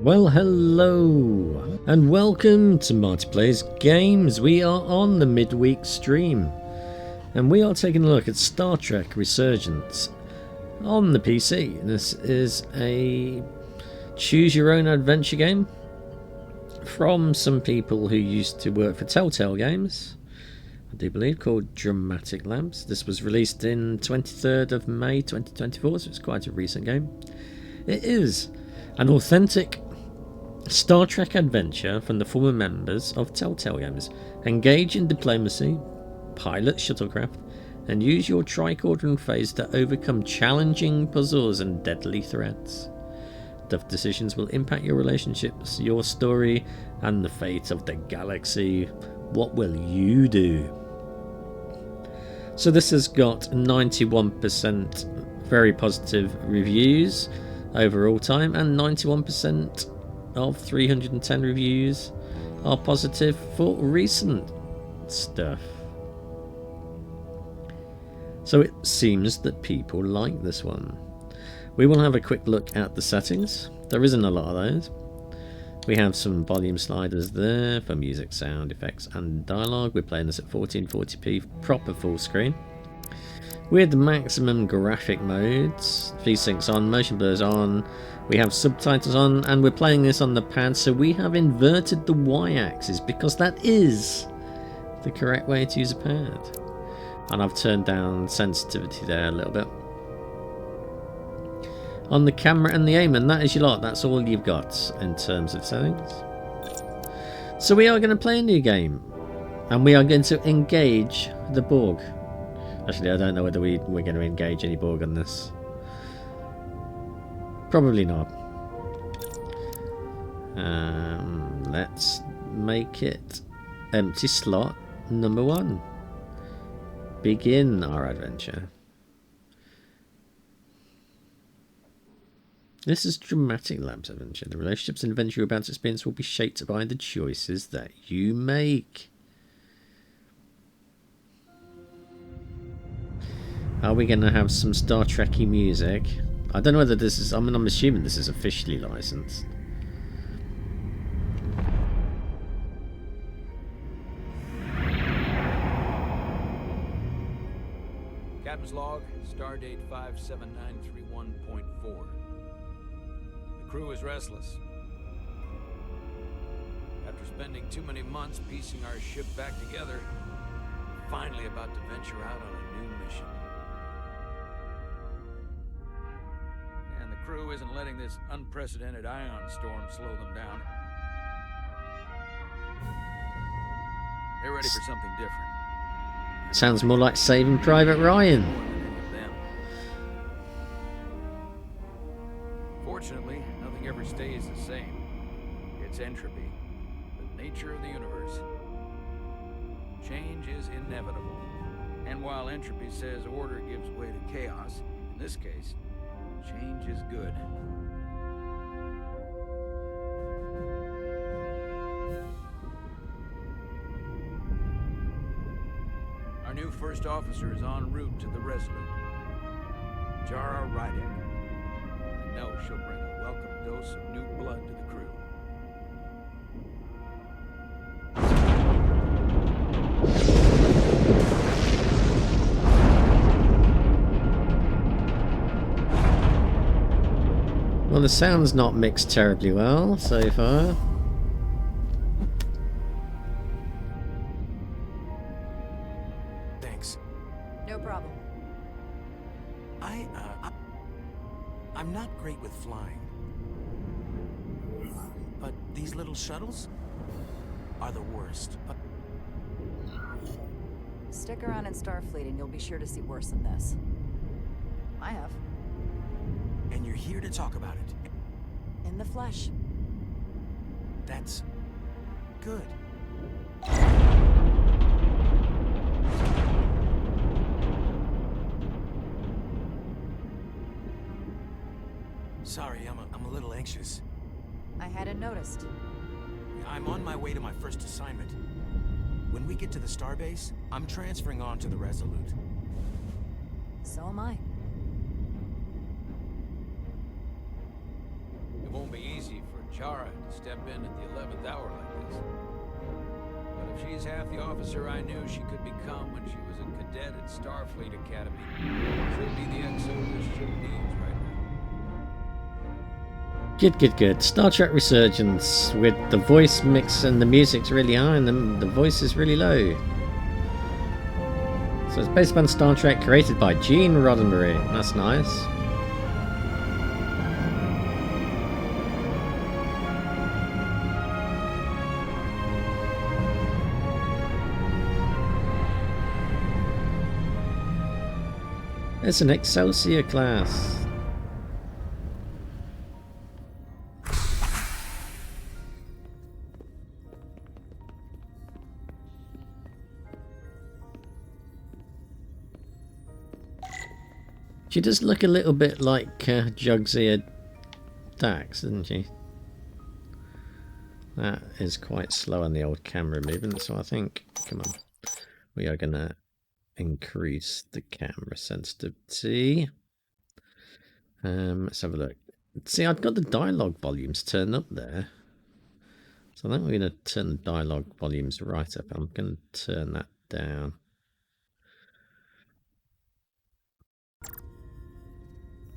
Well, hello and welcome to Telltale Games. We are on the midweek stream and we are taking a look at Star Trek Resurgence on the PC. This is a choose your own adventure game from some people who used to work for Telltale Games, I do believe, called Dramatic Labs. This was released in 23rd of May 2024, so it's quite a recent game. It is an authentic Star Trek adventure from the former members of Telltale Games. Engage in diplomacy, pilot shuttlecraft, and use your tricordon phase to overcome challenging puzzles and deadly threats. Tough decisions will impact your relationships, your story, and the fate of the galaxy. What will you do? So this has got 91% very positive reviews overall time, and 91% of 310 reviews are positive for recent stuff. So it seems that people like this one. We will have a quick look at the settings. There isn't a lot of those. We have some volume sliders there for music, sound effects and dialogue. We're playing this at 1440p proper full screen with maximum graphic modes. V-Sync's on, motion blur's on, we have subtitles on, and we're playing this on the pad, so we have inverted the Y-axis because that is the correct way to use a pad. And I've turned down sensitivity there a little bit. On the camera and the aim, and that is your lot. That's all you've got in terms of settings. So we are going to play a new game, and we are going to engage the Borg. Actually, I don't know whether we're going to engage any Borg on this. Probably not. Let's make it empty slot number 1. Begin our adventure. This is Dramatic Labs adventure. The relationships and adventure you're about to experience will be shaped by the choices that you make. Are we going to have some Star Trek-y music? I don't know whether this is... I'm assuming this is officially licensed. Captain's log, stardate 57931.4. The crew is restless. After spending too many months piecing our ship back together, we're finally about to venture out on a new mission. And the crew isn't letting this unprecedented ion storm slow them down. They're ready for something different. Sounds more like Saving Private Ryan. Fortunately, nothing ever stays the same. It's entropy, the nature of the universe. Change is inevitable. And while entropy says order gives way to chaos, in this case, change is good. Our new first officer is en route to the Resolute. Ryzen. I know she'll bring a welcome dose of new blood to the crew. Well, the sound's not mixed terribly well so far. Thanks. No problem. I'm not great with flying. But these little shuttles are the worst. Stick around in Starfleet and you'll be sure to see worse than this. I have. And you're here to talk about it. In the flesh. That's good. Sorry, I'm a little anxious. I hadn't noticed. I'm on my way to my first assignment. When we get to the starbase, I'm transferring on to the Resolute. So am I. It won't be easy for Chara to step in at the 11th hour like this. But if she's half the officer I knew she could become when she was a cadet at Starfleet Academy, she'll be the XO this ship needs right now. Good. Star Trek Resurgence with the voice mix and the music's really high and the voice is really low. So it's based upon Star Trek, created by Gene Roddenberry. That's nice. It's an Excelsior class. She does look a little bit like Jugsia Dax, doesn't she? That is quite slow on the old camera movement, so I think, come on, we are going to increase the camera sensitivity. Let's have a look. See, I've got the dialogue volumes turned up there. So I think we're going to turn the dialogue volumes right up. I'm going to turn that down.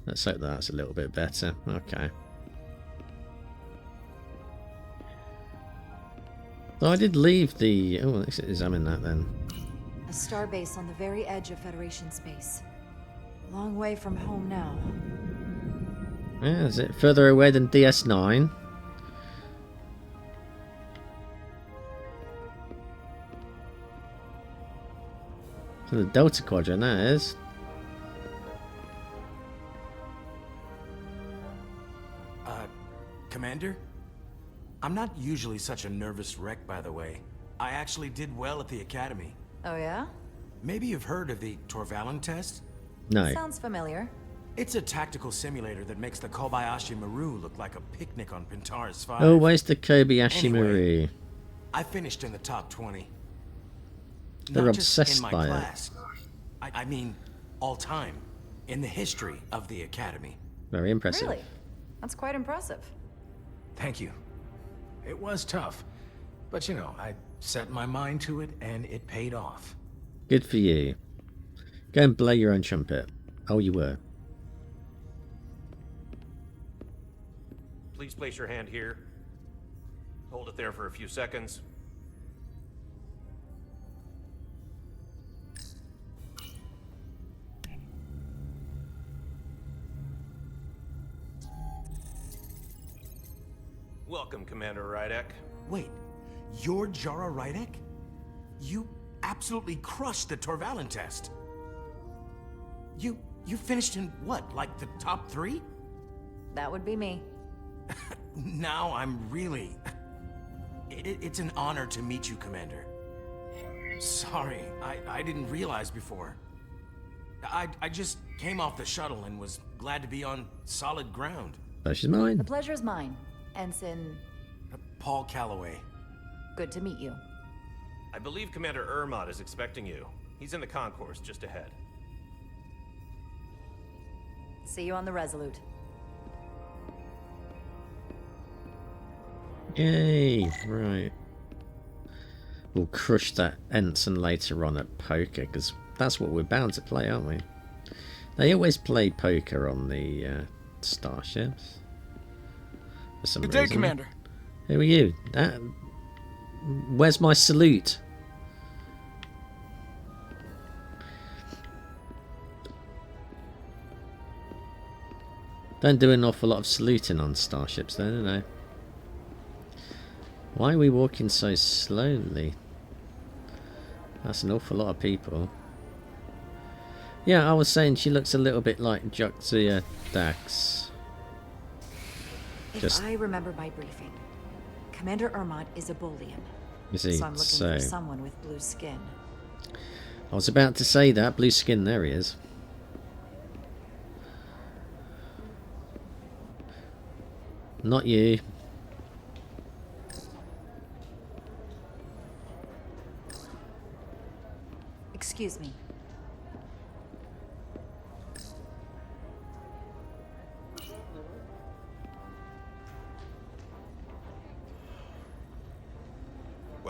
Let's hope that's a little bit better. Okay. So I did leave the... Oh, let's examine that then. A starbase on the very edge of Federation space. Long way from home now. Yeah, is it further away than DS9? So the Delta Quadrant, that is. Commander? I'm not usually such a nervous wreck, by the way. I actually did well at the Academy. Oh yeah? Maybe you've heard of the Torvalin test? No. Sounds familiar. It's a tactical simulator that makes the Kobayashi Maru look like a picnic on Pintaris 5. Oh, where's the Kobayashi Maru? Anyway, I finished in the top 20. They're Not just obsessed in my by class. I mean, all time. In the history of the Academy. Very impressive. Really? That's quite impressive. Thank you. It was tough. But you know, I set my mind to it and it paid off. Good for you. Go and blow your own trumpet. Oh, you were. Please place your hand here. Hold it there for a few seconds. Welcome, Commander Rydek. Wait, you're Jara Rydek? You absolutely crushed the Torvalin test. You finished in what, like the top 3? That would be me. Now I'm really... It's an honor to meet you, Commander. Sorry, I didn't realize before. I just came off the shuttle and was glad to be on solid ground. Pleasure's mine. The pleasure is mine. Ensign... Paul Calloway. Good to meet you. I believe Commander Ermot is expecting you. He's in the concourse just ahead. See you on the Resolute. Yay, right. We'll crush that ensign later on at poker, because that's what we're bound to play, aren't we? They always play poker on the starships. For some Good reason. day, Commander. Who are you? Where's my salute? Don't do an awful lot of saluting on starships then, do they? Why are we walking so slowly? That's an awful lot of people. Yeah, I was saying she looks a little bit like Jugsia Dax. If I remember my briefing, Commander Ermot is a Bolian. Is he? So I'm looking for someone with blue skin. I was about to say that. Blue skin, there he is. Not you. Excuse me.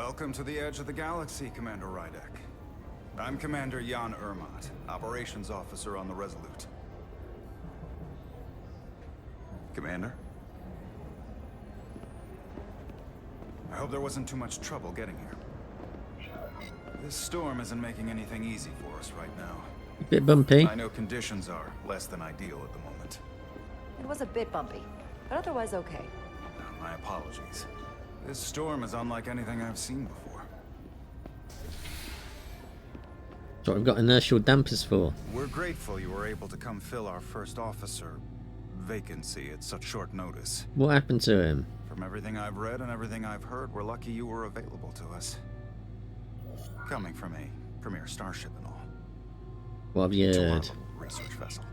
Welcome to the edge of the galaxy, Commander Rydek. I'm Commander Jan Ermot, Operations Officer on the Resolute. Commander? I hope there wasn't too much trouble getting here. This storm isn't making anything easy for us right now. A bit bumpy. I know conditions are less than ideal at the moment. It was a bit bumpy, but otherwise okay. My apologies. This storm is unlike anything I've seen before. That's what I've got inertial dampers for. We're grateful you were able to come fill our first officer vacancy at such short notice. What happened to him? From everything I've read and everything I've heard, we're lucky you were available to us. Coming from a premier starship and all. What have you To our heard? little research vessel.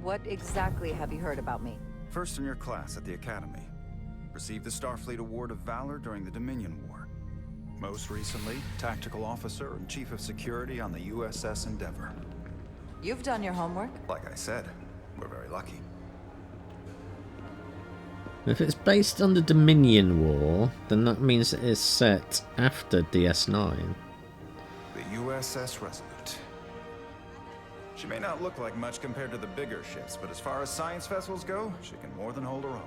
What exactly have you heard about me? First in your class at the Academy. Received the Starfleet Award of Valor during the Dominion War. Most recently, Tactical Officer and Chief of Security on the USS Endeavor. You've done your homework. Like I said, we're very lucky. If it's based on the Dominion War, then that means it is set after DS9. The USS Resolute. She may not look like much compared to the bigger ships, but as far as science vessels go, she can more than hold her own.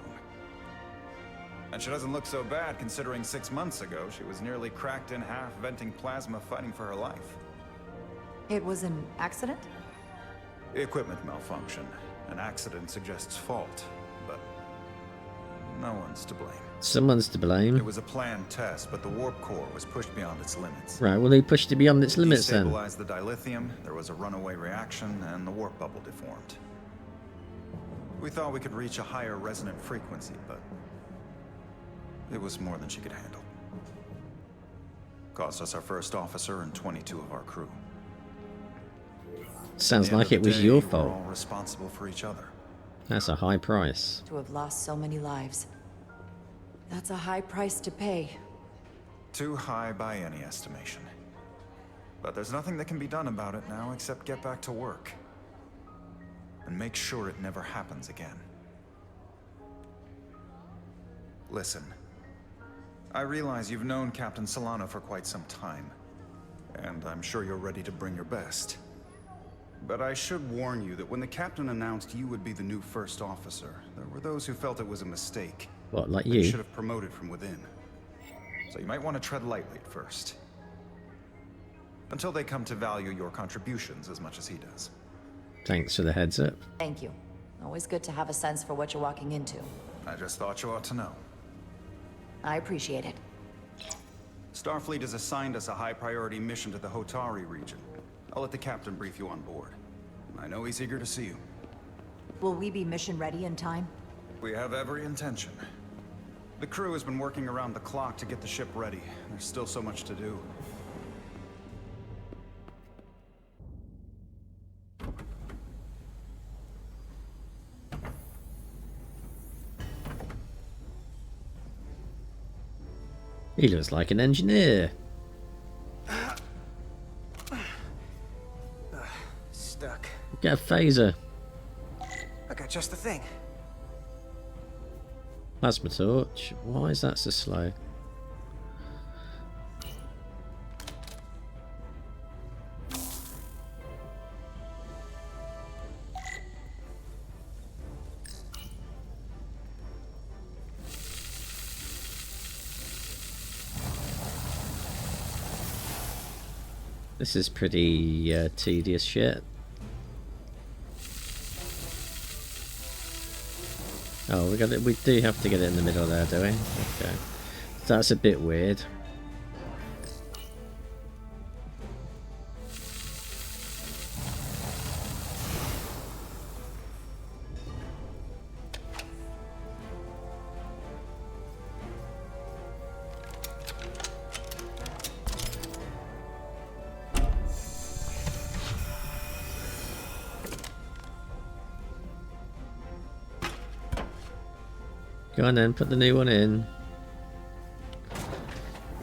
And she doesn't look so bad considering 6 months ago she was nearly cracked in half, venting plasma, fighting for her life. It was an accident? Equipment malfunction. An accident suggests fault, but no one's to blame. Someone's to It blame. was a planned test, but the warp core was pushed beyond its limits. Right, well, they pushed it beyond its limits then. Destabilized the dilithium, there was a runaway reaction, and the warp bubble deformed. We thought we could reach a higher resonant frequency, but it was more than she could handle. Cost us our first officer and 22 of our crew. Sounds At the end like of it the was day, your we're fault. all responsible for each other. That's a high price. To have lost so many lives. That's a high price to pay. Too high by any estimation. But there's nothing that can be done about it now except get back to work. And make sure it never happens again. Listen. I realize you've known Captain Solano for quite some time. And I'm sure you're ready to bring your best. But I should warn you that when the captain announced you would be the new first officer, there were those who felt it was a mistake. What, like He you? should have promoted from within. So you might want to tread lightly at first. Until they come to value your contributions as much as he does. Thanks for the heads up. Thank you. Always good to have a sense for what you're walking into. I just thought you ought to know. I appreciate it. Starfleet has assigned us a high-priority mission to the Hotari region. I'll let the captain brief you on board. I know he's eager to see you. Will we be mission ready in time? We have every intention. The crew has been working around the clock to get the ship ready. There's still so much to do. He looks like an engineer. Stuck. Get a phaser. I got just the thing. Plasma torch. Why is that so slow? This is pretty tedious shit. Oh, we do have to get it in the middle there, do we? Okay. That's a bit weird. Go on then, put the new one in.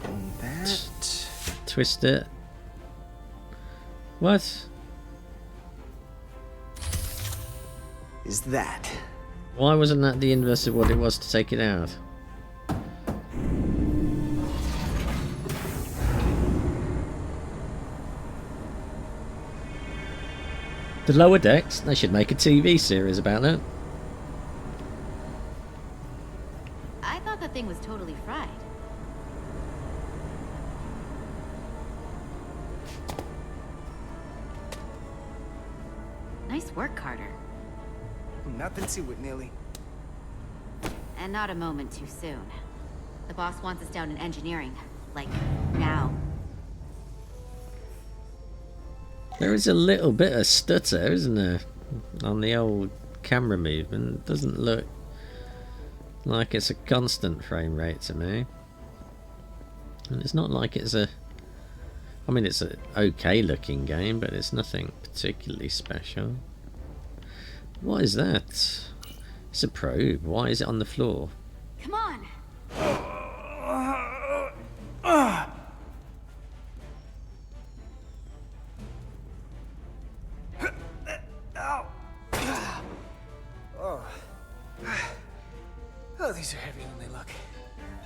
And that... Twist it. What? is that. Why wasn't that the inverse of what it was to take it out? The lower decks, they should make a TV series about that. I thought the thing was totally fried. Nice work, Carter. Nothing to it, Neely. And not a moment too soon. The boss wants us down in engineering. Like, now. There is a little bit of stutter, isn't there? On the old camera movement. It doesn't look like it's a constant frame rate to me. And it's not like it's a... I mean, it's an okay looking game, but it's nothing particularly special. What is that? It's a probe. Why is it on the floor? Come on! Oh, these are heavier than they look.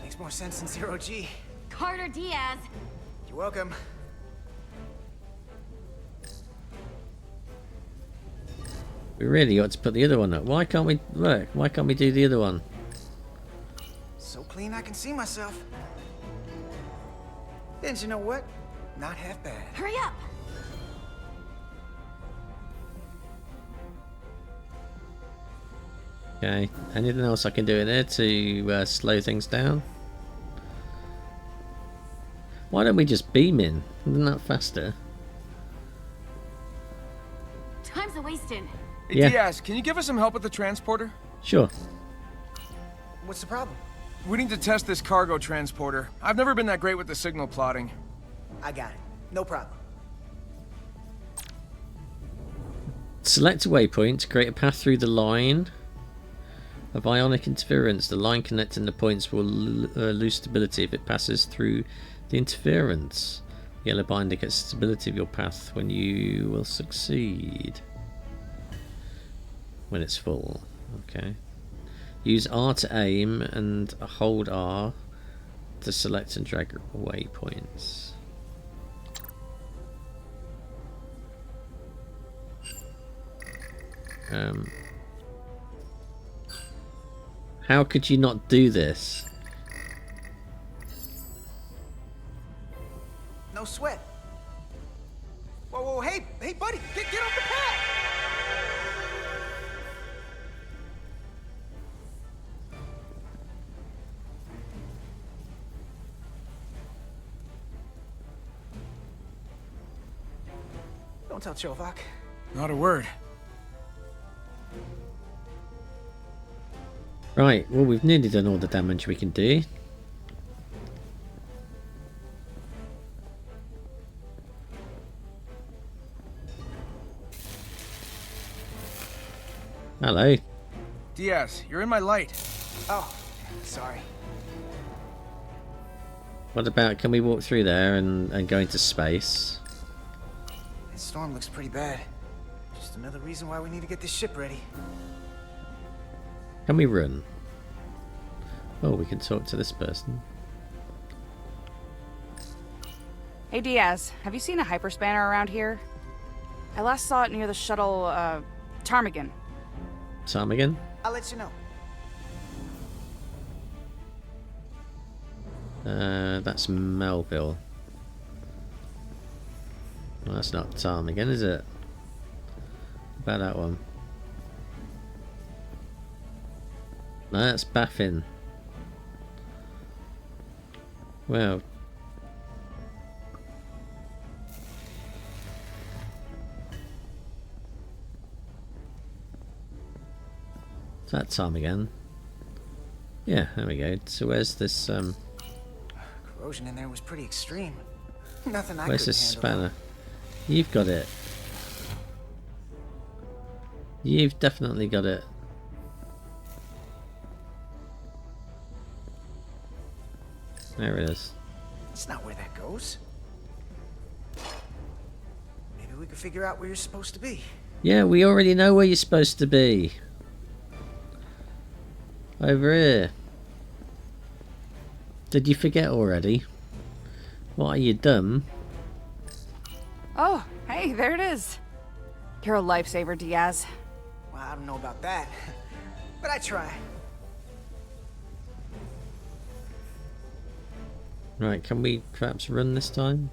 Makes more sense than zero G. Carter Diaz! You're welcome. We really ought to put the other one up. Why can't we... Look, why can't we do the other one? So clean I can see myself. And you know what? Not half bad. Hurry up! Okay, anything else I can do in there to slow things down? Why don't we just beam in? Isn't that faster? Time's a wasting. Hey, Yeah. Diaz, can you give us some help with the transporter? Sure. What's the problem? We need to test this cargo transporter. I've never been that great with the signal plotting. I got it. No problem. Select a waypoint to create a path through the line of ionic interference. The line connecting the points will lose stability if it passes through the interference. Yellow bar indicates stability of your path when you will succeed. When it's full. Okay. Use R to aim and hold R to select and drag waypoints. How could you not do this? No sweat. Whoa, whoa, hey, buddy, get off the path! Don't tell Chovak. Not a word. Right, well, we've nearly done all the damage we can do. Hello. Diaz, you're in my light. Oh, sorry. What about, can we walk through there and go into space? This storm looks pretty bad. Just another reason why we need to get this ship ready. Can we run? Oh, we can talk to this person. Hey Diaz, have you seen a hyperspanner around here? I last saw it near the shuttle, Ptarmigan. Ptarmigan? I'll let you know. That's Melville. Well, that's not Ptarmigan, is it? What about that one? No, that's Baffin. Well. Is that Ptarmigan? Yeah, there we go. So where's this, Corrosion in there was pretty extreme. Nothing I where's couldn't this handle. spanner? You've got it. You've definitely got it. There it is. That's not where that goes. Maybe we could figure out where you're supposed to be. Yeah, we already know where you're supposed to be. Over here. Did you forget already? What, are you dumb? Oh, hey, there it is. You're a lifesaver, Diaz. Well, I don't know about that, but I try. Right, can we perhaps run this time?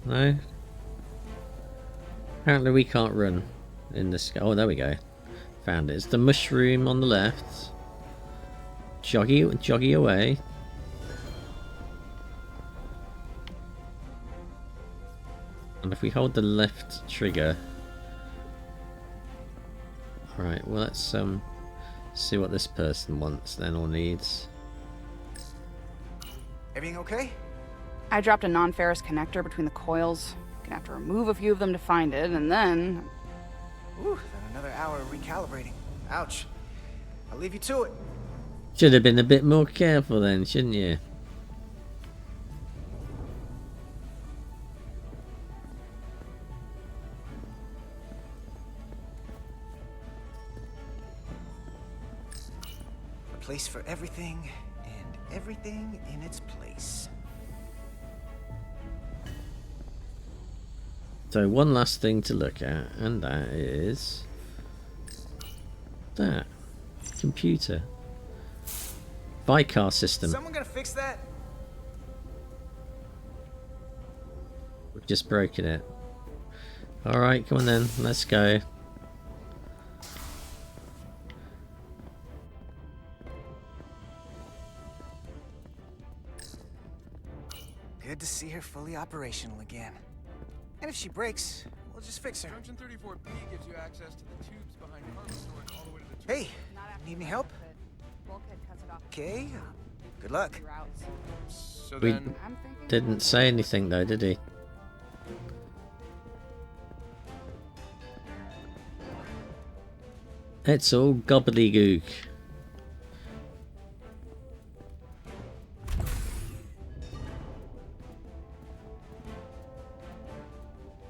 No? Apparently we can't run in this. Oh, there we go. Found it. It's the mushroom on the left. Joggy away. And if we hold the left trigger. Alright, well let's see what this person wants then or needs. Everything okay? I dropped a non-ferrous connector between the coils. Gonna have to remove a few of them to find it, and then... Ooh, then another hour of recalibrating. Ouch. I'll leave you to it. Should have been a bit more careful then, shouldn't you? A place for everything, and everything in its place. So one last thing to look at, and that is that computer Vicar system. Someone gonna fix that? We've just broken it. All right, come on then, let's go. Good to see her fully operational again. And if she breaks, we'll just fix her. Junction 34B gives you access to the tubes behind cargo storage all the way to the Hey, need any help? Okay, good luck. So We then, didn't say anything though, did he? It's all gobbledygook.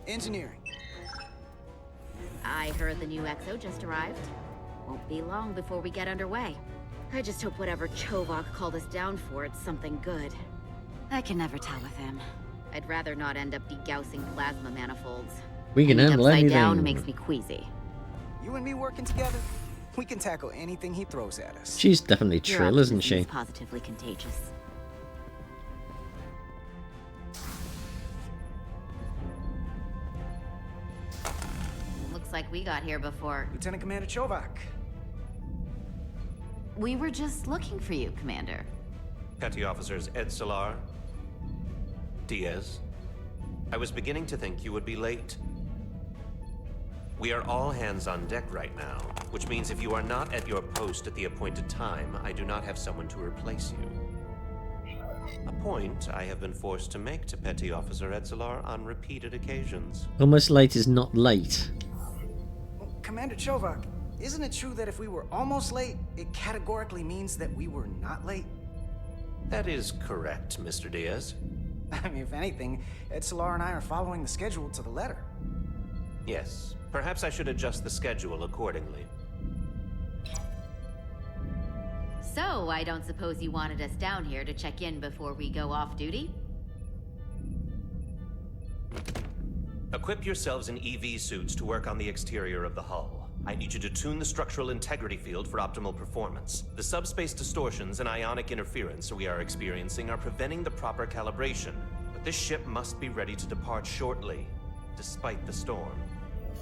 Engineering. I heard the new XO just arrived. Won't be long before we get underway. I just hope whatever Chovak called us down for, it's something good. I can never tell with him. I'd rather not end up degaussing plasma manifolds. We can handle upside anything. down makes me queasy. You and me working together, we can tackle anything he throws at us. She's definitely Your Trill, isn't optimism she? is positively contagious. Looks like we got here before. Lieutenant Commander Chovak. We were just looking for you, Commander. Petty Officers Ed Solar, Diaz. I was beginning to think you would be late. We are all hands on deck right now, which means if you are not at your post at the appointed time, I do not have someone to replace you. A point I have been forced to make to Petty Officer Edzelar on repeated occasions. Almost late is not late. Commander Chovak, isn't it true that if we were almost late, it categorically means that we were not late? That is correct, Mr. Diaz. I mean, if anything, Ed Solar and I are following the schedule to the letter. Yes, perhaps I should adjust the schedule accordingly. So, I don't suppose you wanted us down here to check in before we go off duty? Equip yourselves in EV suits to work on the exterior of the hull. I need you to tune the structural integrity field for optimal performance. The subspace distortions and ionic interference we are experiencing are preventing the proper calibration. But this ship must be ready to depart shortly, despite the storm.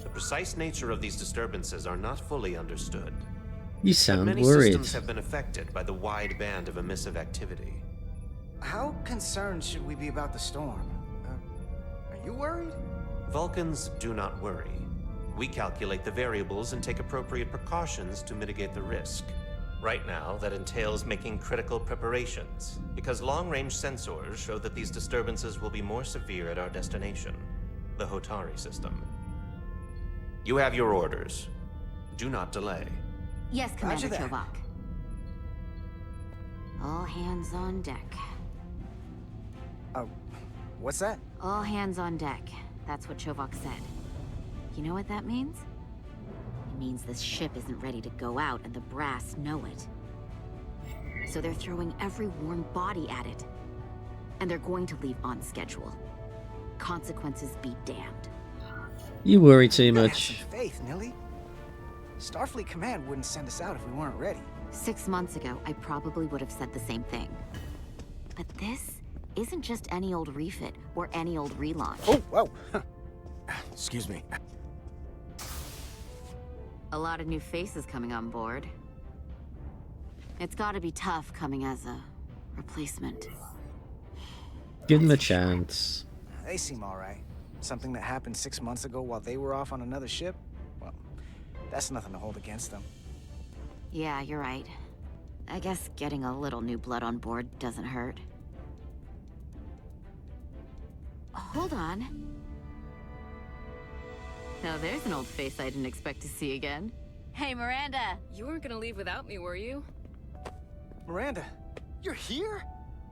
The precise nature of these disturbances are not fully understood. You sound Many worried. systems have been affected by the wide band of emissive activity. How concerned should we be about the storm? Are you worried? Vulcans do not worry. We calculate the variables and take appropriate precautions to mitigate the risk. Right now, that entails making critical preparations, because long-range sensors show that these disturbances will be more severe at our destination, the Hotari system. You have your orders. Do not delay. Yes, Commander that. Chovak. All hands on deck. What's that? All hands on deck. That's what Chovak said. You know what that means? It means this ship isn't ready to go out, and the brass know it. So they're throwing every warm body at it. And they're going to leave on schedule. Consequences be damned. You worry too You gotta much. have some faith, Nilly. Starfleet Command wouldn't send us out if we weren't ready. 6 months ago, I probably would have said the same thing. But this isn't just any old refit or any old relaunch. Oh, whoa. Excuse me. A lot of new faces coming on board. It's gotta be tough coming as a replacement. Give them a chance. They seem all right. Something that happened 6 months ago while they were off on another ship? Well, that's nothing to hold against them. Yeah, you're right. I guess getting a little new blood on board doesn't hurt. Hold on. Now there's an old face I didn't expect to see again. Hey, Miranda! You weren't gonna leave without me, were you? Miranda, you're here?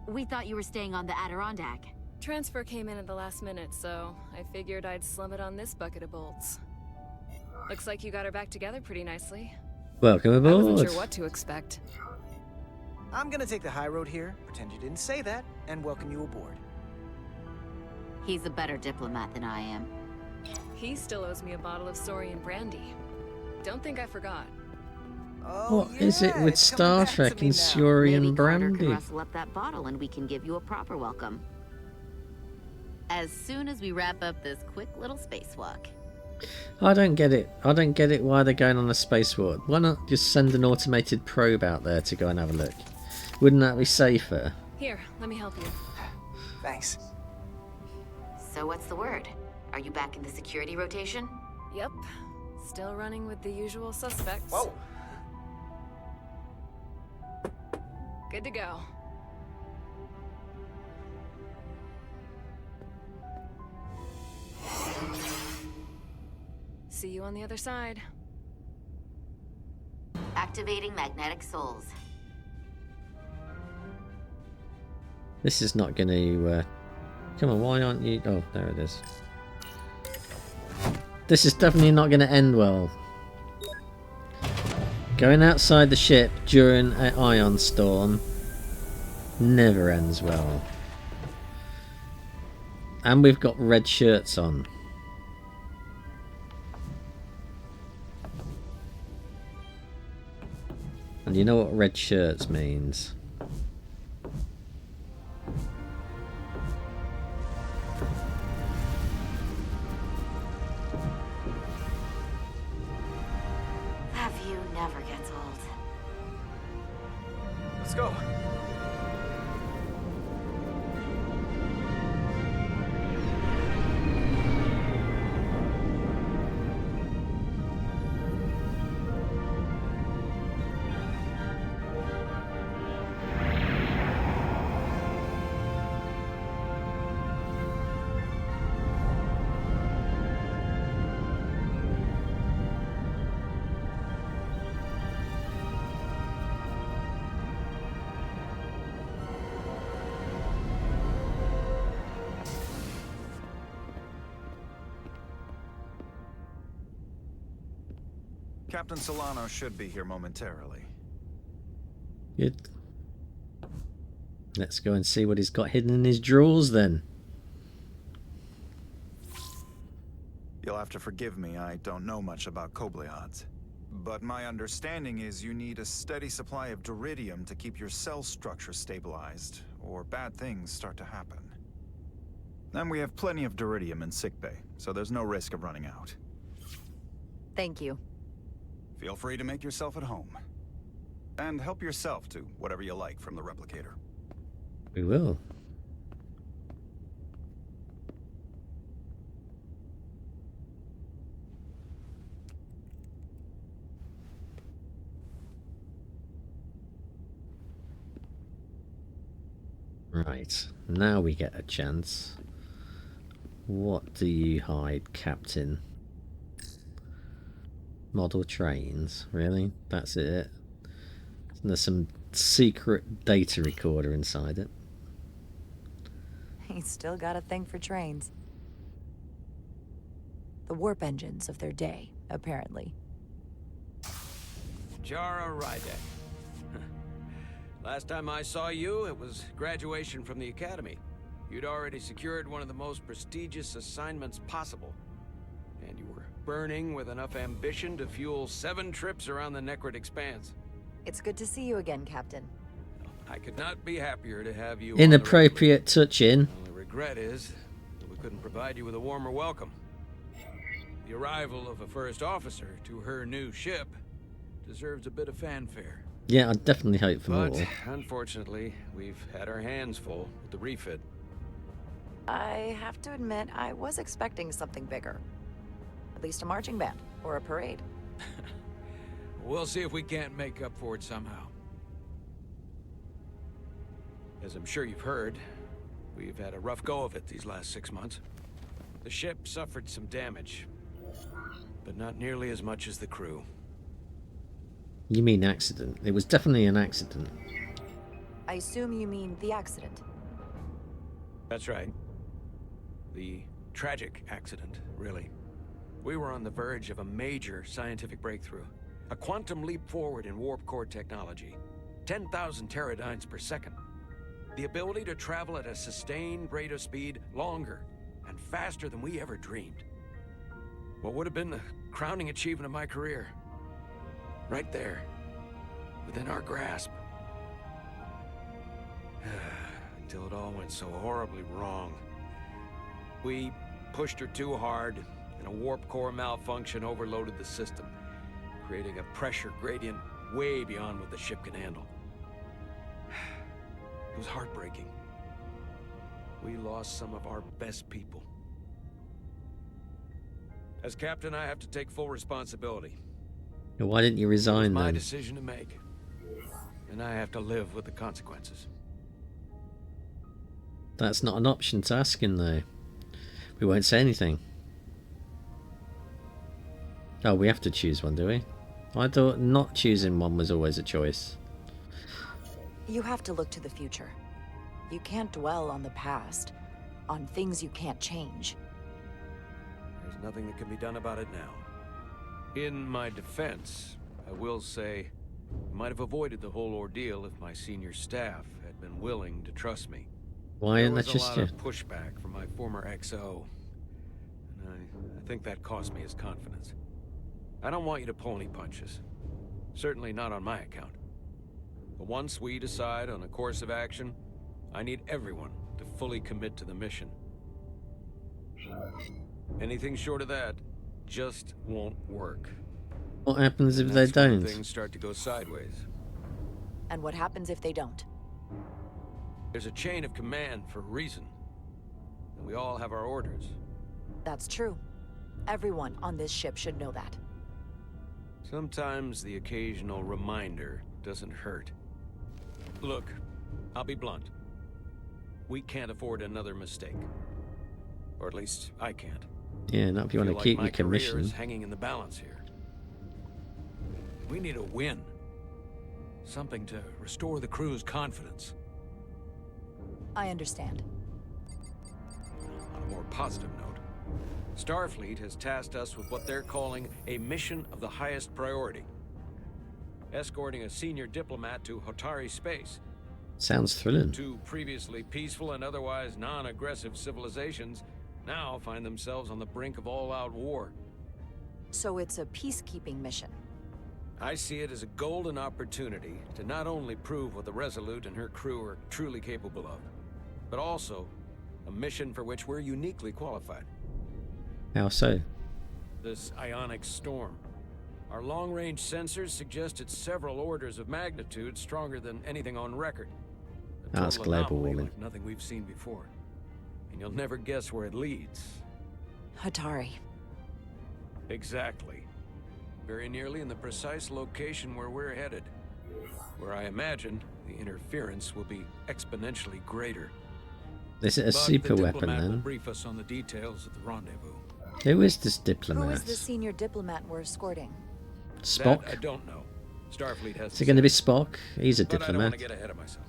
We thought you were staying on the Adirondack. Transfer came in at the last minute, so I figured I'd slum it on this bucket of bolts. Looks like you got her back together pretty nicely. Welcome I aboard. wasn't sure what to expect. I'm gonna take the high road here, pretend you didn't say that, and welcome you aboard. He's a better diplomat than I am. He still owes me a bottle of Saurian brandy. Don't think I forgot. Oh, What is it with it's coming Star back to Trek me and now. Saurian Maybe Carter brandy? can rustle up that bottle and we can give you a proper welcome. As soon as we wrap up this quick little spacewalk. I don't get it. I don't get it why they're going on a spacewalk. Why not just send an automated probe out there to go and have a look? Wouldn't that be safer? Here, let me help you. Thanks. So what's the word? Are you back in the security rotation? Yep. Still running with the usual suspects. Whoa! Good to go. See you on the other side. Activating magnetic souls. This is not going to... Come on, why aren't you... Oh, there it is. This is definitely not going to end well. Going outside the ship during an ion storm never ends well. And we've got red shirts on. And you know what red shirts means. That view never gets old. Let's go. Captain Solano should be here momentarily. Good. Let's go and see what he's got hidden in his drawers then. You'll have to forgive me, I don't know much about Kobleods. But my understanding is you need a steady supply of duridium to keep your cell structure stabilized, or bad things start to happen. And we have plenty of duridium in sickbay, so there's no risk of running out. Thank you. Feel free to make yourself at home. And help yourself to whatever you like from the replicator. We will. Right, now we get a chance. What do you hide, Captain? Model trains? Really? That's it? Isn't there some secret data recorder inside it? He's still got a thing for trains. The warp engines of their day, apparently. Jara Rydek. Last time I saw you, it was graduation from the academy. You'd already secured one of the most prestigious assignments possible. And you burning with enough ambition to fuel 7 trips around the Necrid Expanse. It's good to see you again, Captain. I could not be happier to have you. Inappropriate touch-in. The only regret is that we couldn't provide you with a warmer welcome. The arrival of a first officer to her new ship deserves a bit of fanfare. Yeah, I definitely hope for But more. unfortunately, we've had our hands full with the refit. I have to admit, I was expecting something bigger. At least a marching band or a parade. We'll see if we can't make up for it somehow. As I'm sure you've heard, we've had a rough go of it these last 6 months. The ship suffered some damage, but not nearly as much as the crew. You mean accident? It was definitely an accident. I assume you mean the accident. That's right. The tragic accident, really. We were on the verge of a major scientific breakthrough. A quantum leap forward in warp core technology. 10,000 teradynes per second. The ability to travel at a sustained rate of speed longer and faster than we ever dreamed. What would have been the crowning achievement of my career? Right there, within our grasp. Until it all went so horribly wrong. We pushed her too hard, and a warp core malfunction overloaded the system, creating a pressure gradient way beyond what the ship can handle. It was heartbreaking. We lost some of our best people. As captain, I have to take full responsibility. Why didn't you It was resign my then? decision to make, and I have to live with the consequences. That's not an option to ask him though. We won't say anything. Oh, we have to choose one, do we? I thought not choosing one was always a choice. You have to look to the future. You can't dwell on the past, on things you can't change. There's nothing that can be done about it now. In my defense, I will say I might have avoided the whole ordeal if my senior staff had been willing to trust me. Why isn't that There was just a you? lot of pushback from my former XO, and I think that cost me his confidence. I don't want you to pull any punches. Certainly not on my account. But once we decide on a course of action, I need everyone to fully commit to the mission. Anything short of that just won't work. What happens if And they that's when don't? things start to go sideways. And what happens if they don't? There's a chain of command for a reason. And we all have our orders. That's true. Everyone on this ship should know that. Sometimes the occasional reminder doesn't hurt. Look, I'll be blunt. We can't afford another mistake. Or at least, I can't. Yeah, not if you want to Feel keep like your my career commission. is hanging in the balance here. We need a win. Something to restore the crew's confidence. I understand. On a more positive note, Starfleet has tasked us with what they're calling a mission of the highest priority. Escorting a senior diplomat to Hotari space. Sounds thrilling. 2 previously peaceful and otherwise non-aggressive civilizations now find themselves on the brink of all-out war. So it's a peacekeeping mission. I see it as a golden opportunity to not only prove what the Resolute and her crew are truly capable of, but also a mission for which we're uniquely qualified. How so? This ionic storm. Our long-range sensors suggest it's several orders of magnitude stronger than anything on record. A That's total global anomaly warming. like nothing we've seen before. And you'll never guess where it leads. Hotari. Exactly. Very nearly in the precise location where we're headed. Where I imagine the interference will be exponentially greater. Is it a But super the weapon diplomat will then? brief us on the details at the rendezvous. Who is this Who diplomat? is the senior diplomat we're escorting? Spock? That I don't know. Starfleet has. Is it going to be Spock? He's a But I don't want diplomat. to get ahead of myself.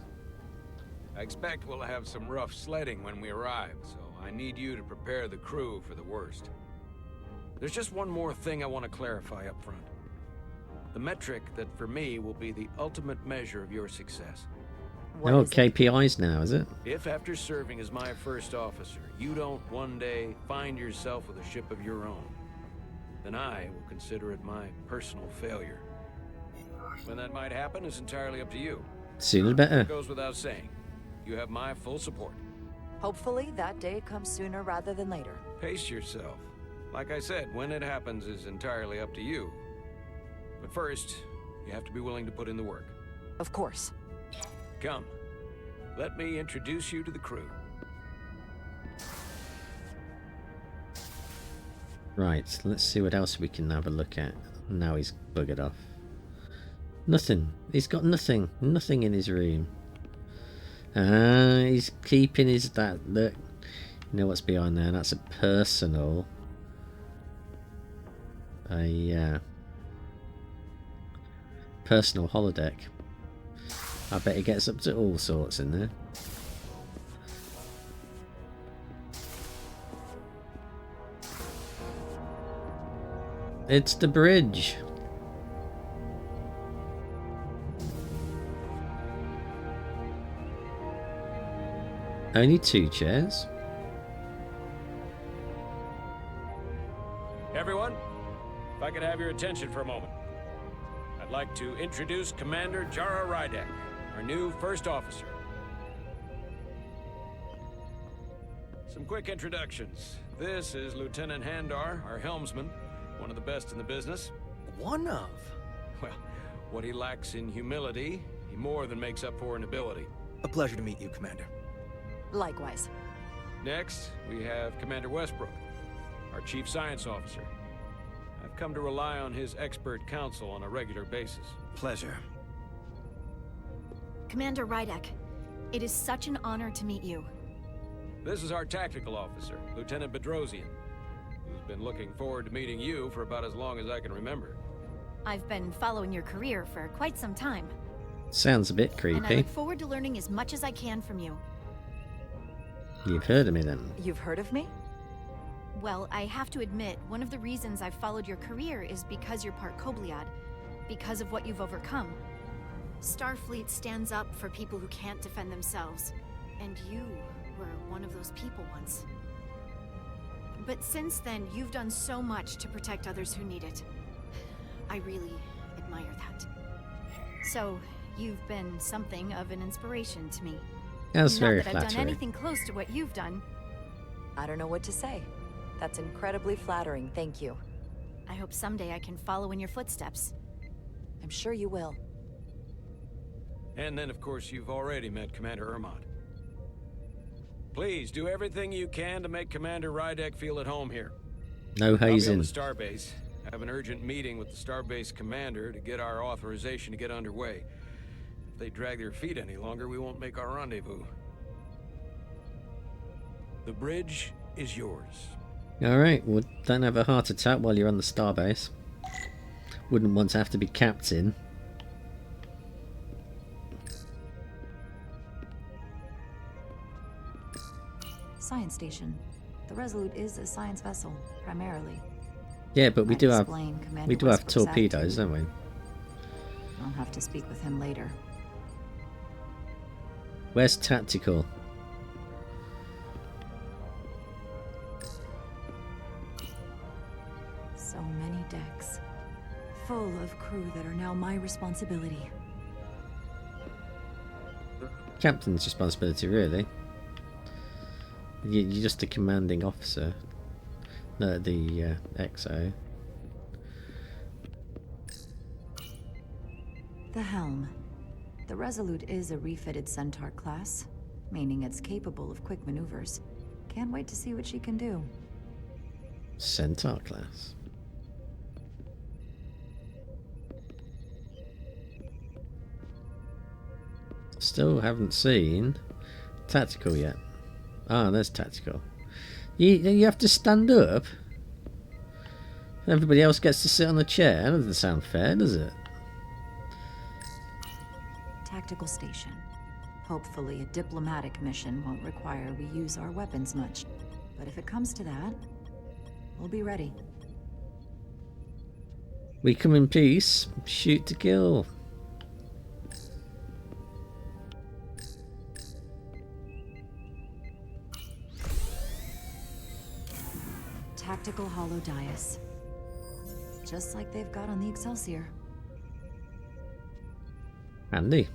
I expect we'll have some rough sledding when we arrive, so I need you to prepare the crew for the worst. There's just one more thing I want to clarify up front. The metric that for me will be the ultimate measure of your success. What Oh, is it? KPIs now, is it? If after serving as my first officer, you don't one day find yourself with a ship of your own, then I will consider it my personal failure. When that might happen is entirely up to you. Sooner better. It goes without saying. You have my full support. Hopefully, that day comes sooner rather than later. Pace yourself. Like I said, when it happens is entirely up to you. But first, you have to be willing to put in the work. Of course. Come. Let me introduce you to the crew. Right, let's see what else we can have a look at. Now he's buggered off. Nothing. He's got nothing. Nothing in his room. He's keeping his look. You know what's behind there? That's a personal. Personal holodeck. I bet he gets up to all sorts in there. It's the bridge. Only 2 chairs. Everyone, if I could have your attention for a moment. I'd like to introduce Commander Jara Rydek, our new first officer. Some quick introductions. This is Lieutenant Handar, our helmsman, one of the best in the business. One of? Well, what he lacks in humility, he more than makes up for in ability. A pleasure to meet you, Commander. Likewise. Next, we have Commander Westbrook, our Chief Science Officer. I've come to rely on his expert counsel on a regular basis. Pleasure. Commander Rydek, it is such an honor to meet you. This is our Tactical Officer, Lieutenant Bedrosian, who's been looking forward to meeting you for about as long as I can remember. I've been following your career for quite some time. Sounds a bit creepy. And I look forward to learning as much as I can from you. You've heard of me then? You've heard of me? Well, I have to admit, one of the reasons I've followed your career is because you're part Kobliad, because of what you've overcome. Starfleet stands up for people who can't defend themselves, and you were one of those people once. But since then, you've done so much to protect others who need it. I really admire that. So, you've been something of an inspiration to me. That's very Not that I've flattering. done anything close to what you've done. I don't know what to say. That's incredibly flattering, thank you. I hope someday I can follow in your footsteps. I'm sure you will. And then, of course, you've already met Commander Ermont. Please, do everything you can to make Commander Rydek feel at home here. No hazing. I'll be on the Starbase. I have an urgent meeting with the Starbase commander to get our authorization to get underway. If they drag their feet any longer, we won't make our rendezvous. The bridge is yours. Alright, well, don't have a heart attack while you're on the starbase. Wouldn't want to have to be captain. Science station. The Resolute is a science vessel, primarily. Yeah, but we I'd do have explain Commander we do have Westbrook's torpedoes, attitude. don't we? I'll have to speak with him later. Where's tactical? So many decks. Full of crew that are now my responsibility. Captain's responsibility, really. You're just a commanding officer. No, the XO. The helm. The Resolute is a refitted Centaur class, meaning it's capable of quick maneuvers. Can't wait to see what she can do. Centaur class. Still haven't seen tactical yet. Ah, there's tactical. You have to stand up. Everybody else gets to sit on the chair. That doesn't sound fair, does it? Tactical station. Hopefully a diplomatic mission won't require we use our weapons much. But if it comes to that, we'll be ready. We come in peace, shoot to kill. Tactical hollow dais. Just like they've got on the Excelsior. Handy.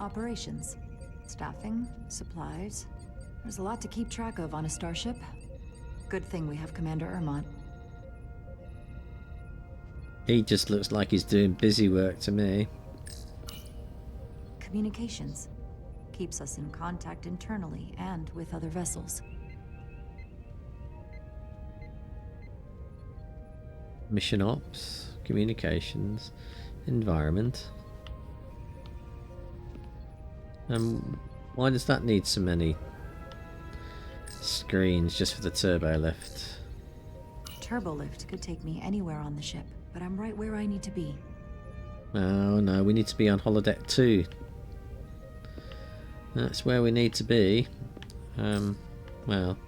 Operations. Staffing, supplies. There's a lot to keep track of on a starship. Good thing we have Commander Ermont. He just looks like he's doing busy work to me. Communications. Keeps us in contact internally and with other vessels. Mission ops, communications, environment. Why does that need so many screens just for the turbo lift? Turbo lift could take me anywhere on the ship, but I'm right where I need to be. Oh no, we need to be on holodeck 2. That's where we need to be. Well,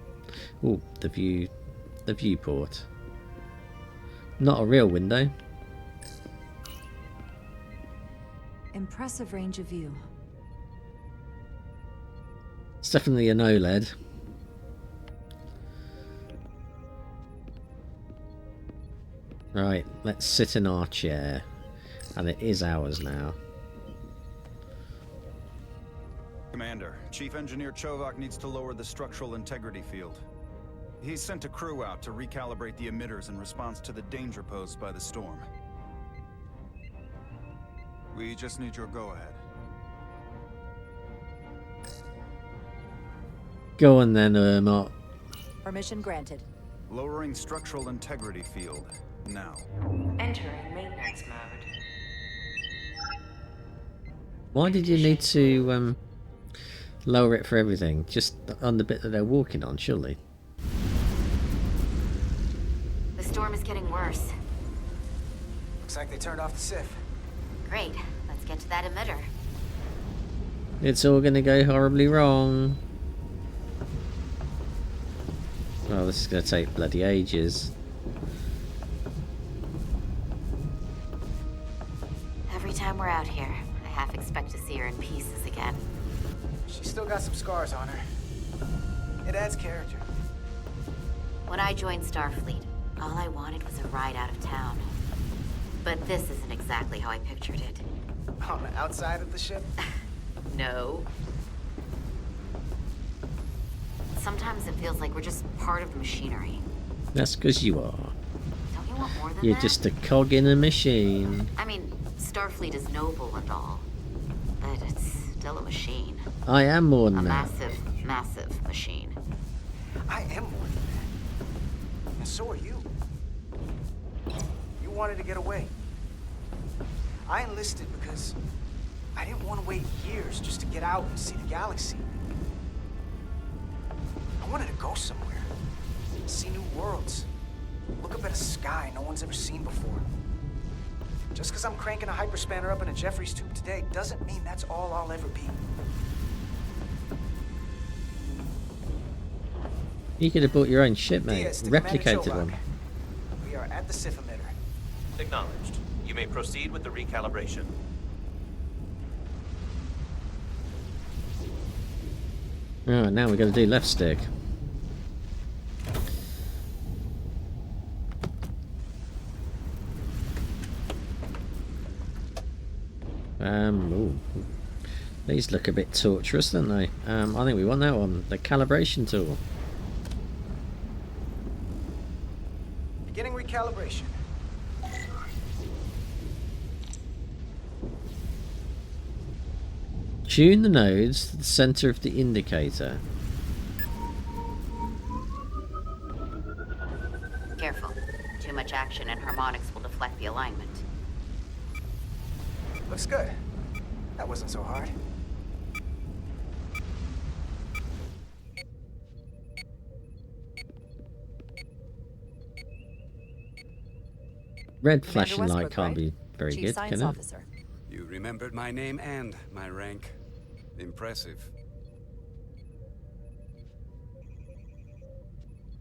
ooh, the viewport. Not a real window. Impressive range of view. It's definitely an OLED. Right, let's sit in our chair. And it is ours now. Commander, Chief Engineer Chovak needs to lower the structural integrity field. He's sent a crew out to recalibrate the emitters in response to the danger posed by the storm. We just need your go-ahead. Go on then, Ermont. Permission granted. Lowering structural integrity field. Now. Entering maintenance mode. Why did you need to lower it for everything? Just on the bit that they're walking on, surely. The storm is getting worse. Looks like they turned off the SIF. Great. Let's get to that emitter. It's all gonna go horribly wrong. Oh, this is gonna take bloody ages. Every time we're out here, I half expect to see her in pieces again. She's still got some scars on her. It adds character. When I joined Starfleet, all I wanted was a ride out of town. But this isn't exactly how I pictured it. On the outside of the ship? No. Sometimes it feels like we're just part of the machinery. That's because you are. Don't you want more than You're that? just a cog in a machine. I mean, Starfleet is noble and all, but it's still a machine. I am more than A that. massive machine. I am more than that. And so are you. You wanted to get away. I enlisted because I didn't want to wait years just to get out and see the galaxy. I wanted to go somewhere. See new worlds. Look up at a sky no one's ever seen before. Just because I'm cranking a hyperspanner up in a Jeffries tube today doesn't mean that's all I'll ever be. You could have bought your own ship, mate. Diaz to Replicated Commander one. Chovak. We are at the SIF emitter. Acknowledged. You may proceed with the recalibration. Alright, now we've got to do left stick. Ooh. These look a bit torturous, don't they? I think we want that one, the calibration tool. Beginning recalibration. Tune the nodes to the center of the indicator. Careful. Too much action and harmonics will deflect the alignment. Looks good. That wasn't so hard. Red flashing light can't be very Chief good, Science can it? Officer. You remembered my name and my rank. Impressive.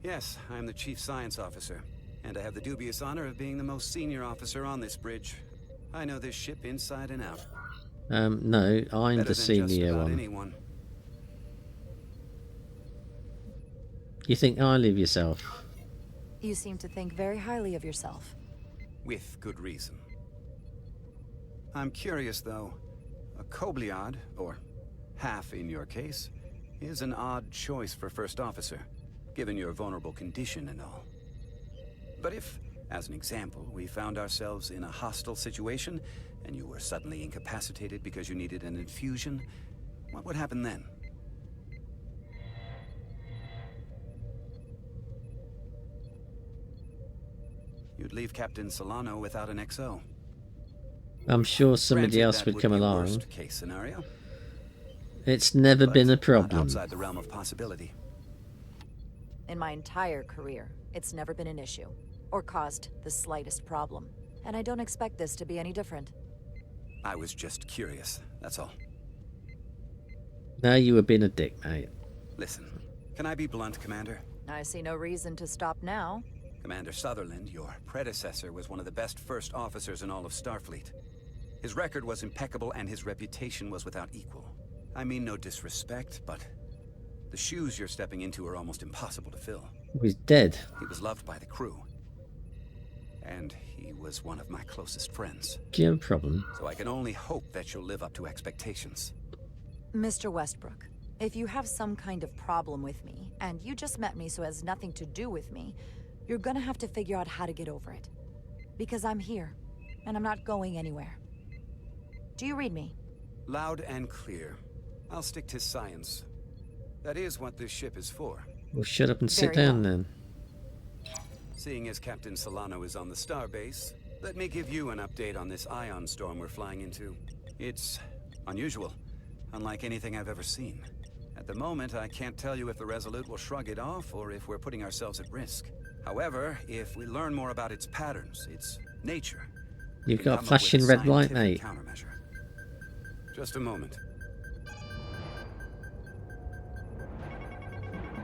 Yes, I'm the Chief Science Officer, and I have the dubious honor of being the most senior officer on this bridge. I know this ship inside and out. No, I'm Better the than just senior about one. anyone. You think highly of yourself. You seem to think very highly of yourself. With good reason. I'm curious, though. A Kobliad, or half in your case, is an odd choice for first officer, given your vulnerable condition and all. But if, as an example, we found ourselves in a hostile situation, and you were suddenly incapacitated because you needed an infusion, what would happen then? You'd leave Captain Solano without an XO. I'm sure somebody Granted, else that would come be along. Worst case scenario. It's never been a Not problem. outside the realm of possibility. In my entire career, it's never been an issue, or caused the slightest problem. And I don't expect this to be any different. I was just curious, that's all. Now you were being a dick, mate. Listen, can I be blunt, Commander? I see no reason to stop now. Commander Sutherland, your predecessor, was one of the best first officers in all of Starfleet. His record was impeccable and his reputation was without equal. I mean no disrespect, but the shoes you're stepping into are almost impossible to fill. He's dead. He was loved by the crew. And he was one of my closest friends. Do you have a problem? So I can only hope that you'll live up to expectations. Mr. Westbrook, if you have some kind of problem with me, and you just met me so it has nothing to do with me, you're gonna have to figure out how to get over it. Because I'm here, and I'm not going anywhere. Do you read me? Loud and clear. I'll stick to science. That is what this ship is for. Well, shut up and sit Very down well. then. Seeing as Captain Solano is on the starbase, let me give you an update on this ion storm we're flying into. It's unusual, unlike anything I've ever seen. At the moment, I can't tell you if the Resolute will shrug it off or if we're putting ourselves at risk. However, if we learn more about its patterns, its nature... You've we got a come up with flashing red light, scientific mate. countermeasure. Just a moment.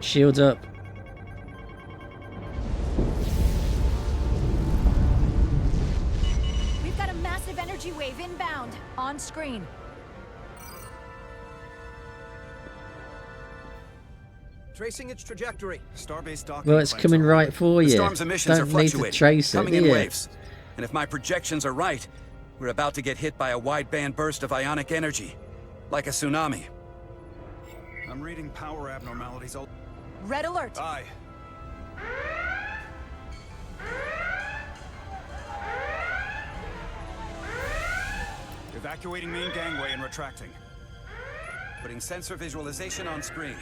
Shields up. We've got a massive energy wave inbound. On screen. Tracing its trajectory. Starbase docking. Well, it's coming right for The you. storm's emissions Don't are need to fluctuating, trace it, coming do in you? waves. And if my projections are right, we're about to get hit by a wideband burst of ionic energy, like a tsunami. I'm reading power abnormalities. Red alert. Aye. Evacuating main gangway and retracting. Putting sensor visualization on screen.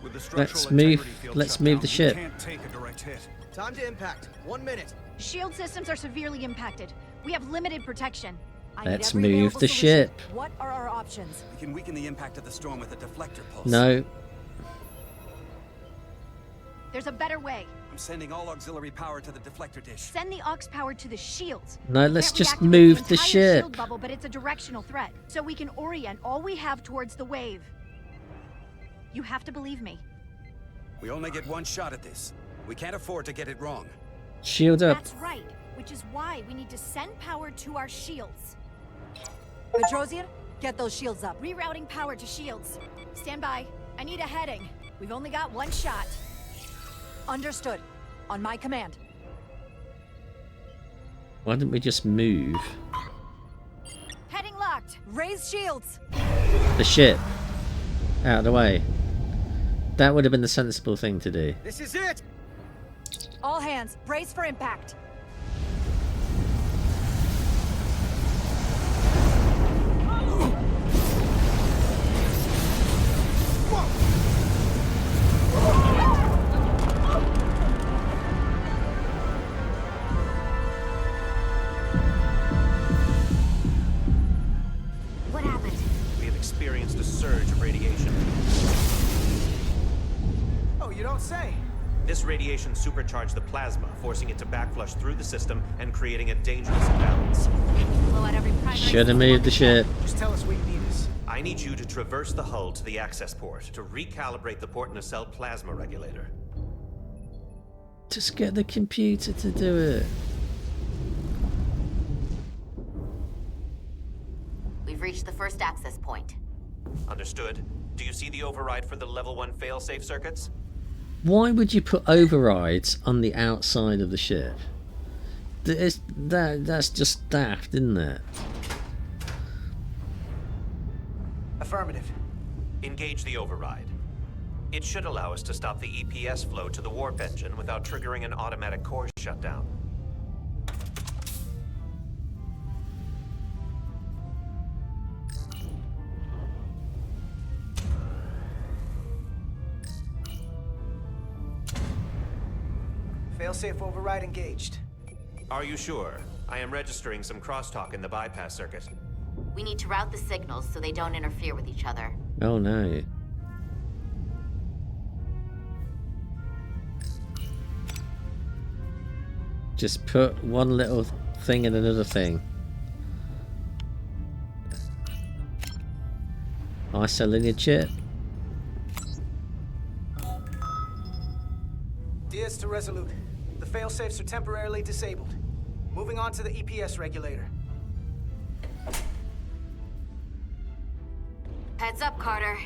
With the structural Let's move. integrity field Let's shut move down, the we ship. can't take a direct hit. Time to impact. 1 minute. Shield systems are severely impacted. We have limited protection. I need Let's every move available the solution. ship. What are our options? We can weaken the impact of the storm with a deflector pulse. No. There's a better way. I'm sending all auxiliary power to the deflector dish. Send the aux power to the shields. No, We let's can't just reactivate move the entire ship. Shield bubble, but it's a directional threat, so we can orient all we have towards the wave. You have to believe me. We only get one shot at this. We can't afford to get it wrong. Shield up. That's right, which is why we need to send power to our shields. Petrosian, get those shields up. Rerouting power to shields. Stand by. I need a heading. We've only got one shot. Understood. On my command. Why didn't we just move Heading locked. Raise shields. the ship out of the way? That would have been the sensible thing to do. This is it! All hands, brace for impact. What happened? We have experienced a surge of radiation. Oh, you don't say. This radiation supercharged the plasma, forcing it to backflush through the system and creating a dangerous imbalance. Blow out every primary Should have system moved on the ship. Just tell us what you need us. I need you to traverse the hull to the access port to recalibrate the port nacelle plasma regulator. Just get the computer to do it. We've reached the first access point. Understood. Do you see the override for the level 1 failsafe circuits? Why would you put overrides on the outside of the ship? That's just daft, isn't it? Affirmative. Engage the override. It should allow us to stop the EPS flow to the warp engine without triggering an automatic core shutdown. Failsafe override engaged. Are you sure? I am registering some crosstalk in the bypass circuit. We need to route the signals so they don't interfere with each other. Oh no. Just put one little thing in another thing. Isolinear chip. Diaz to Resolute. The failsafes are temporarily disabled. Moving on to the EPS regulator. Heads up, Carter.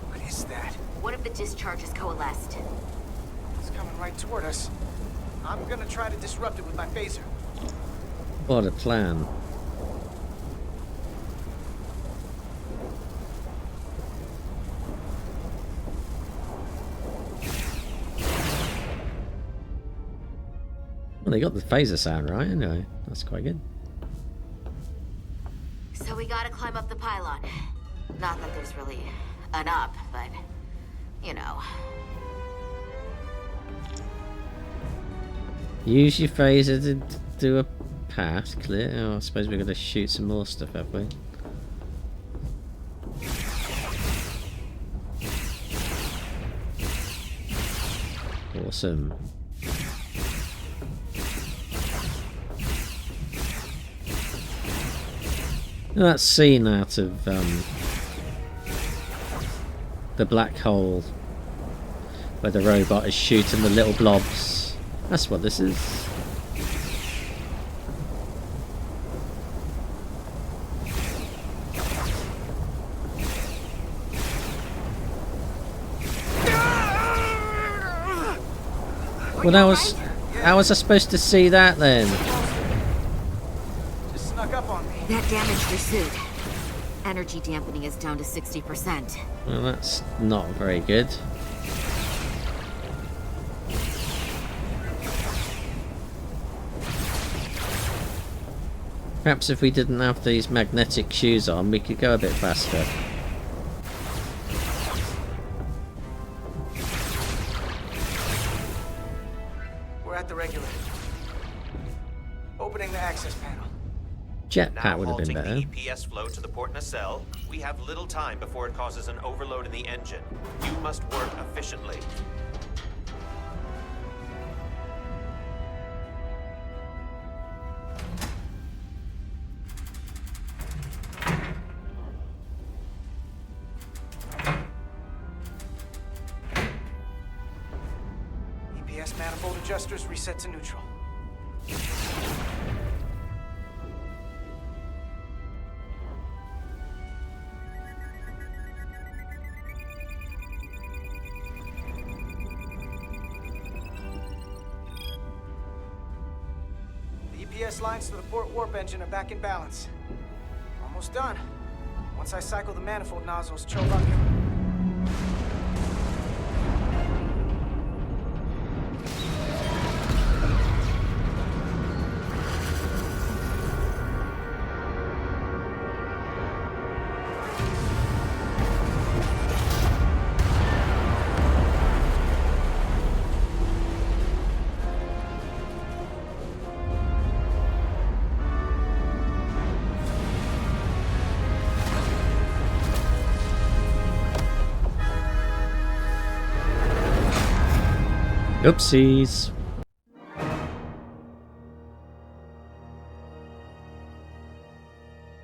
What is that? One of the discharges coalesced. It's coming right toward us. I'm gonna try to disrupt it with my phaser. What a plan. Well, they got the phaser sound right anyway. That's quite good. So we gotta climb up the pylon. Not that there's really an up, but, you know. Use your phaser to do a path clear. Oh, I suppose we're going to shoot some more stuff, have we? Awesome. That scene out of the black hole where the robot is shooting the little blobs. That's what this is. Well, how was I supposed to see that then? Just snuck up on me. That damaged your suit. Energy dampening is down to 60%. Well, that's not very good. Perhaps if we didn't have these magnetic shoes on, we could go a bit faster. We're at the regulator. Opening the access panel. Jetpack would have been Now better. halting the EPS flow to the port nacelle. We have little time before it causes an overload in the engine. You must work efficiently. EPS manifold adjusters reset to neutral. The EPS lines to the port warp engine are back in balance. Almost done. Once I cycle the manifold nozzles, choke up. Oopsies.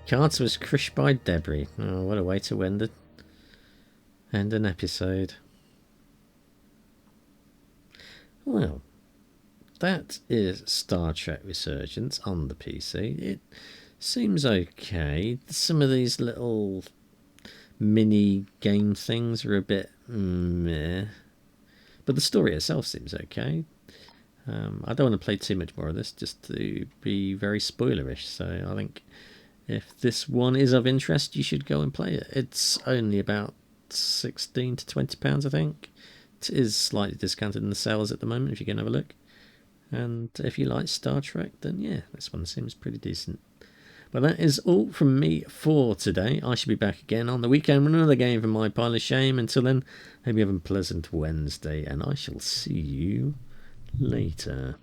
Cards was crushed by debris. Oh, what a way to end an episode. Well, that is Star Trek Resurgence on the PC. It seems okay. Some of these little mini game things are a bit meh. But the story itself seems okay. I don't want to play too much more of this, just to be very spoilerish. So I think if this one is of interest, you should go and play it. It's only about £16 to £20, I think. It is slightly discounted in the sales at the moment, if you can have a look. And if you like Star Trek, then yeah, this one seems pretty decent. But that is all from me for today. I shall be back again on the weekend with another game from my pile of shame. Until then, hope you have a pleasant Wednesday, and I shall see you later.